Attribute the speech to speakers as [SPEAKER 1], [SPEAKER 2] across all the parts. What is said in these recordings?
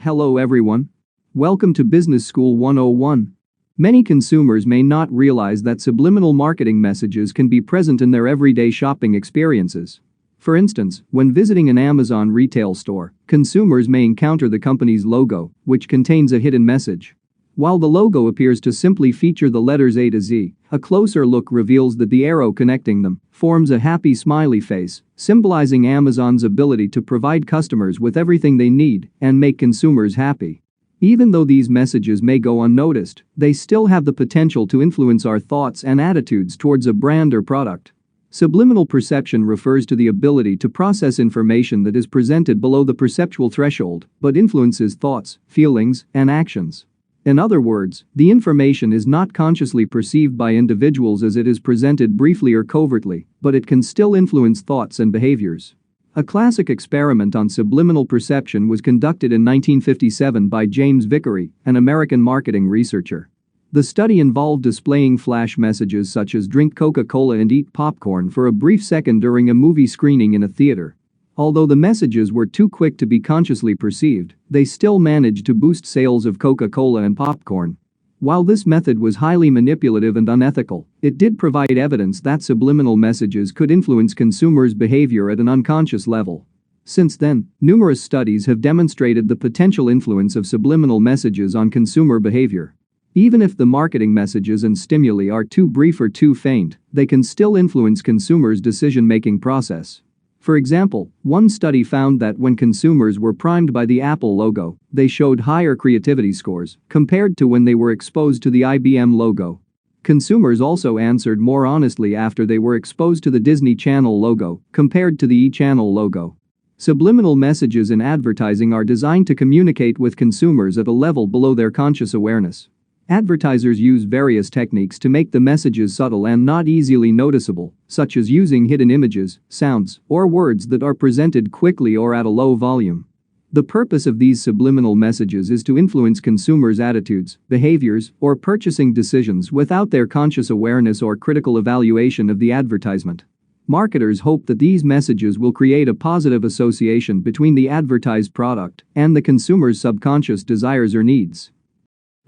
[SPEAKER 1] Hello everyone. Welcome to Business School 101. Many consumers may not realize that subliminal marketing messages can be present in their everyday shopping experiences. For instance, when visiting an Amazon retail store, consumers may encounter the company's logo, which contains a hidden message. While the logo appears to simply feature the letters A to Z, a closer look reveals that the arrow connecting them forms a happy smiley face, symbolizing Amazon's ability to provide customers with everything they need and make consumers happy. Even though these messages may go unnoticed, they still have the potential to influence our thoughts and attitudes towards a brand or product. Subliminal perception refers to the ability to process information that is presented below the perceptual threshold but influences thoughts, feelings, and actions. In other words, the information is not consciously perceived by individuals as it is presented briefly or covertly, but it can still influence thoughts and behaviors. A classic experiment on subliminal perception was conducted in 1957 by James Vickery, an American marketing researcher. The study involved displaying flash messages such as "drink Coca-Cola and eat popcorn" for a brief second during a movie screening in a theater. Although the messages were too quick to be consciously perceived, they still managed to boost sales of Coca-Cola and popcorn. While this method was highly manipulative and unethical, it did provide evidence that subliminal messages could influence consumers' behavior at an unconscious level. Since then, numerous studies have demonstrated the potential influence of subliminal messages on consumer behavior. Even if the marketing messages and stimuli are too brief or too faint, they can still influence consumers' decision-making process. For example, one study found that when consumers were primed by the Apple logo, they showed higher creativity scores compared to when they were exposed to the IBM logo. Consumers also answered more honestly after they were exposed to the Disney Channel logo compared to the E-Channel logo. Subliminal messages in advertising are designed to communicate with consumers at a level below their conscious awareness. Advertisers use various techniques to make the messages subtle and not easily noticeable, such as using hidden images, sounds, or words that are presented quickly or at a low volume. The purpose of these subliminal messages is to influence consumers' attitudes, behaviors, or purchasing decisions without their conscious awareness or critical evaluation of the advertisement. Marketers hope that these messages will create a positive association between the advertised product and the consumer's subconscious desires or needs.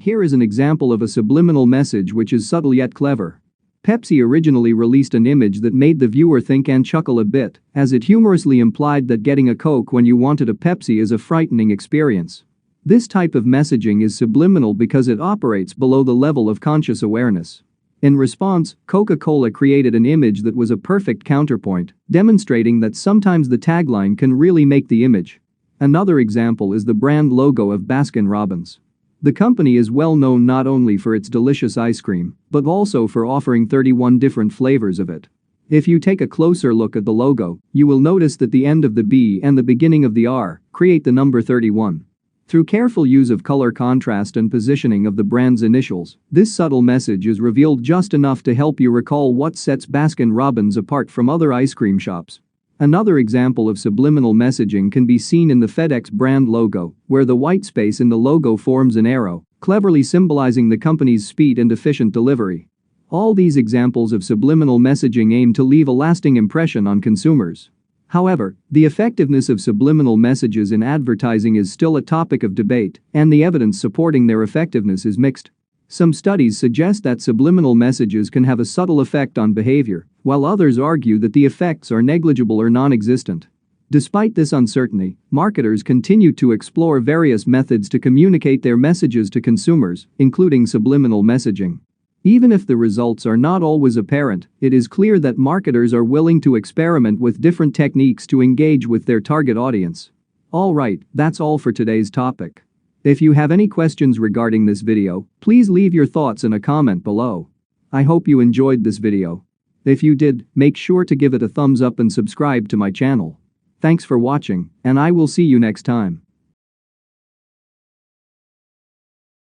[SPEAKER 1] Here is an example of a subliminal message which is subtle yet clever. Pepsi originally released an image that made the viewer think and chuckle a bit, as it humorously implied that getting a Coke when you wanted a Pepsi is a frightening experience. This type of messaging is subliminal because it operates below the level of conscious awareness. In response, Coca-Cola created an image that was a perfect counterpoint, demonstrating that sometimes the tagline can really make the image. Another example is the brand logo of Baskin-Robbins. The company is well known not only for its delicious ice cream, but also for offering 31 different flavors of it. If you take a closer look at the logo, you will notice that the end of the B and the beginning of the R create the number 31. Through careful use of color contrast and positioning of the brand's initials, this subtle message is revealed just enough to help you recall what sets Baskin-Robbins apart from other ice cream shops. Another example of subliminal messaging can be seen in the FedEx brand logo, where the white space in the logo forms an arrow, cleverly symbolizing the company's speed and efficient delivery. All these examples of subliminal messaging aim to leave a lasting impression on consumers. However, the effectiveness of subliminal messages in advertising is still a topic of debate, and the evidence supporting their effectiveness is mixed. Some studies suggest that subliminal messages can have a subtle effect on behavior, while others argue that the effects are negligible or non-existent. Despite this uncertainty, marketers continue to explore various methods to communicate their messages to consumers, including subliminal messaging. Even if the results are not always apparent, it is clear that marketers are willing to experiment with different techniques to engage with their target audience. Alright, that's all for today's topic. If you have any questions regarding this video, please leave your thoughts in a comment below. I hope you enjoyed this video. If you did, make sure to give it a thumbs up and subscribe to my channel. Thanks for watching, and I will see you next time.